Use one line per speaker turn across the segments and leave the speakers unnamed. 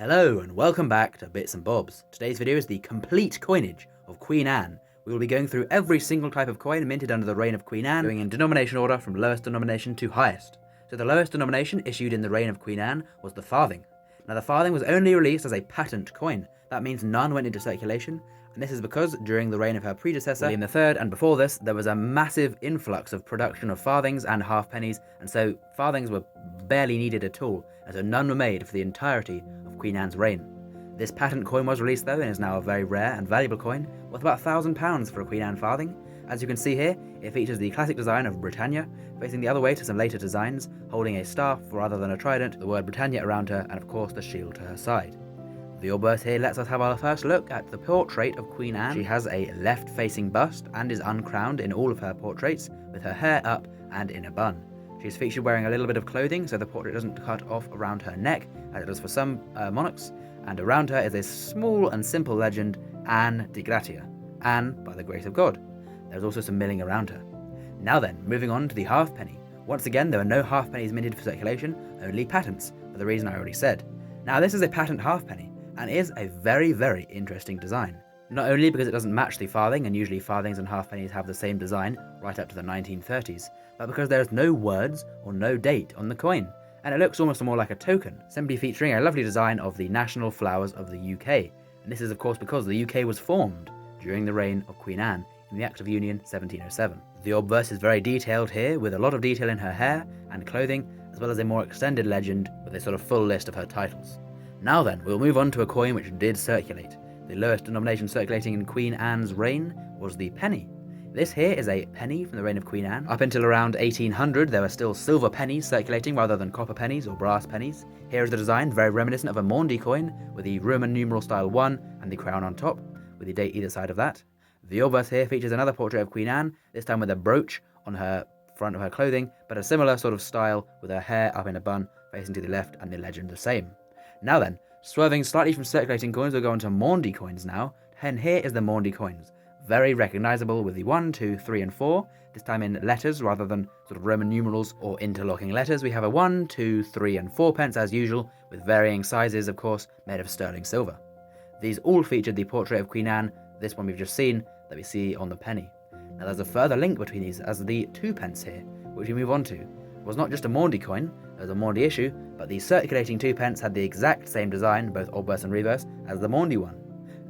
Hello and welcome back to Bits and Bobs. Today's video is the complete coinage of Queen Anne. We will be going through every single type of coin minted under the reign of Queen Anne, going in denomination order from lowest denomination to highest. So the lowest denomination issued in the reign of Queen Anne was the farthing. Now the farthing was only released as a patent coin. That means none went into circulation, and this is because during the reign of her predecessor, William III, and before this, there was a massive influx of production of farthings and halfpennies, and so farthings were barely needed at all, and so none were made for the entirety of Queen Anne's reign. This patent coin was released though, and is now a very rare and valuable coin, worth about £1,000 for a Queen Anne farthing. As you can see here, it features the classic design of Britannia, facing the other way to some later designs, holding a staff rather than a trident, the word Britannia around her, and of course the shield to her side. The obverse here lets us have our first look at the portrait of Queen Anne. She has a left-facing bust and is uncrowned in all of her portraits, with her hair up and in a bun. She is featured wearing a little bit of clothing so the portrait doesn't cut off around her neck, as it does for some monarchs, and around her is a small and simple legend, Anne di Gratia, Anne by the grace of God. There's also some milling around her. Now then, moving on to the halfpenny. Once again, there are no halfpennies minted for circulation, only patents, for the reason I already said. Now this is a patent halfpenny, and is a very, very interesting design. Not only because it doesn't match the farthing, and usually farthings and halfpennies have the same design right up to the 1930s, but because there is no words or no date on the coin, and it looks almost more like a token, simply featuring a lovely design of the national flowers of the UK. And this is of course because the UK was formed during the reign of Queen Anne in the Act of Union 1707. The obverse is very detailed here, with a lot of detail in her hair and clothing, as well as a more extended legend with a sort of full list of her titles. Now then, we'll move on to a coin which did circulate. The lowest denomination circulating in Queen Anne's reign was the penny. This here is a penny from the reign of Queen Anne. Up until around 1800, there were still silver pennies circulating rather than copper pennies or brass pennies. Here is the design, very reminiscent of a Maundy coin, with the Roman numeral style 1 and the crown on top, with the date either side of that. The obverse here features another portrait of Queen Anne, this time with a brooch on her front of her clothing, but a similar sort of style with her hair up in a bun facing to the left and the legend the same. Now then, swerving slightly from circulating coins, we'll go on to Maundy coins now, and here is the Maundy coins. Very recognisable with the 1, 2, 3 and 4, this time in letters rather than sort of Roman numerals or interlocking letters. We have a 1, 2, 3 and 4 pence as usual, with varying sizes of course, made of sterling silver. These all featured the portrait of Queen Anne, this one we've just seen, that we see on the penny. Now there's a further link between these, as the 2 pence here, which we move on to, was not just a Maundy coin, there was a Maundy issue, but the circulating 2 pence had the exact same design, both obverse and reverse, as the Maundy one.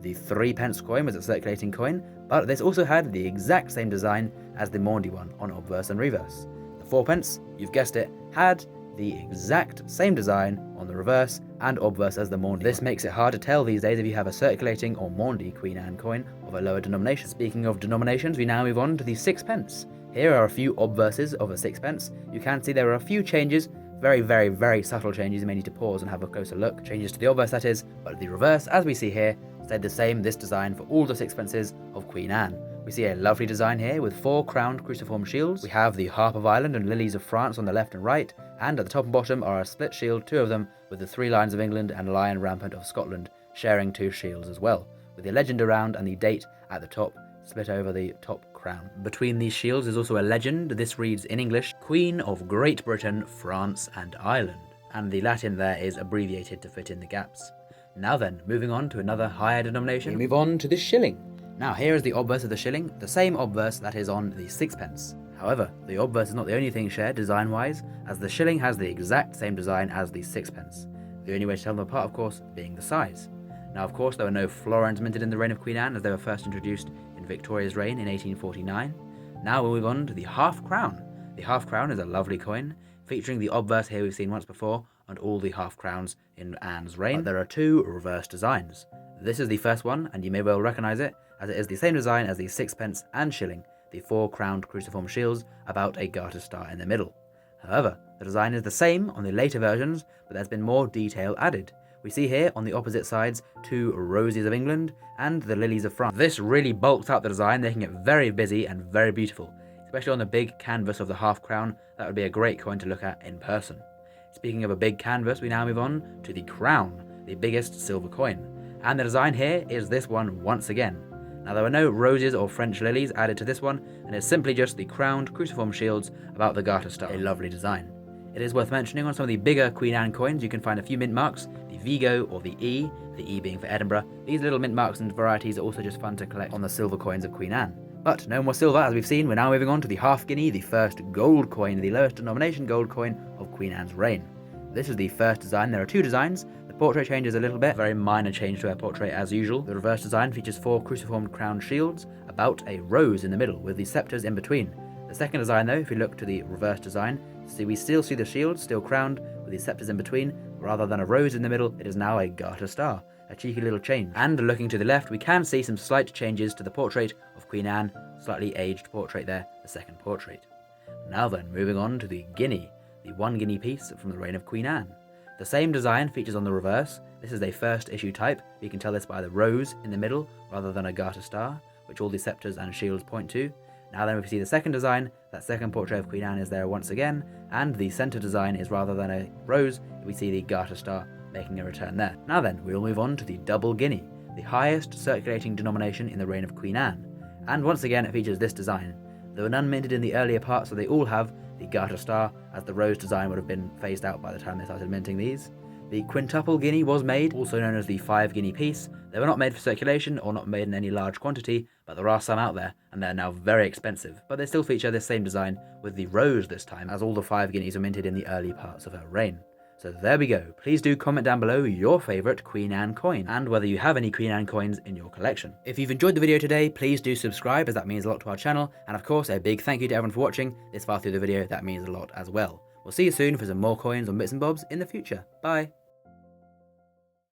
The 3 pence coin was a circulating coin, but this also had the exact same design as the Maundy one on obverse and reverse. The 4 pence, you've guessed it, had the exact same design on the reverse and obverse as the Maundy. This makes it hard to tell these days if you have a circulating or Maundy Queen Anne coin of a lower denomination. Speaking of denominations, we now move on to the 6 pence. Here are a few obverses of a 6 pence. You can see there are a few changes, very, very, very subtle changes. You may need to pause and have a closer look. Changes to the obverse, that is, but the reverse, as we see here, stayed the same, this design for all the 6 pences of Queen Anne. We see a lovely design here with 4 crowned cruciform shields. We have the Harp of Ireland and Lilies of France on the left and right, and at the top and bottom are a split shield, 2 of them, with the 3 Lions of England and Lion Rampant of Scotland sharing 2 shields as well, with the legend around and the date at the top, split over the top crown. Between these shields is also a legend. This reads in English, Queen of Great Britain, France and Ireland, and the Latin there is abbreviated to fit in the gaps. Now then, moving on to another higher denomination, we move on to the shilling. Now here is the obverse of the shilling, the same obverse that is on the 6 pence. However, the obverse is not the only thing shared design-wise, as the shilling has the exact same design as the 6 pence. The only way to tell them apart, of course, being the size. Now, of course, there were no florins minted in the reign of Queen Anne, as they were first introduced in Victoria's reign in 1849. Now we'll move on to the half crown. The half crown is a lovely coin, featuring the obverse here we've seen once before, and all the half crowns in Anne's reign. But there are 2 reverse designs. This is the first one, and you may well recognise it, as it is the same design as the 6 pence and shilling, the 4 crowned cruciform shields about a garter star in the middle. However, the design is the same on the later versions, but there's been more detail added. We see here on the opposite sides 2 Roses of England and the Lilies of France. This really bulks out the design, making it very busy and very beautiful. Especially on the big canvas of the half crown, that would be a great coin to look at in person. Speaking of a big canvas, we now move on to the crown, the biggest silver coin. And the design here is this one once again. Now there were no roses or French lilies added to this one, and it's simply just the crowned cruciform shields about the garter star. A lovely design. It is worth mentioning on some of the bigger Queen Anne coins you can find a few mint marks, the Vigo or the E being for Edinburgh. These little mint marks and varieties are also just fun to collect on the silver coins of Queen Anne. But no more silver, as we've seen. We're now moving on to the half guinea, the first gold coin, the lowest denomination gold coin of Queen Anne's reign. This is the first design. There are two designs. The portrait changes a little bit, very minor change to her portrait as usual. The reverse design features 4 cruciform crowned shields, about a rose in the middle, with the scepters in between. The second design though, if we look to the reverse design, we still see the shields, still crowned, with the scepters in between. Rather than a rose in the middle, it is now a garter star. A cheeky little change. And looking to the left, we can see some slight changes to the portrait of Queen Anne, slightly aged portrait there, the second portrait. Now then, moving on to the guinea, the 1 guinea piece from the reign of Queen Anne. The same design features on the reverse. This is a first issue type. You can tell this by the rose in the middle rather than a garter star, which all the scepters and shields point to. Now then, if we see the second design, that second portrait of Queen Anne is there once again, and the centre design is rather than a rose, we see the garter star making a return there. Now then, we'll move on to the double guinea, the highest circulating denomination in the reign of Queen Anne. And once again, it features this design. There were none minted in the earlier part, so they all have the garter star, as the rose design would have been phased out by the time they started minting these. The quintuple guinea was made, also known as the 5 guinea piece. They were not made for circulation or not made in any large quantity, but there are some out there, and they're now very expensive. But they still feature this same design with the rose this time, as all the 5 guineas were minted in the early parts of her reign. So there we go. Please do comment down below your favourite Queen Anne coin, and whether you have any Queen Anne coins in your collection. If you've enjoyed the video today, please do subscribe, as that means a lot to our channel, and of course a big thank you to everyone for watching this far through the video. That means a lot as well. We'll see you soon for some more coins on bits and bobs in the future. Bye!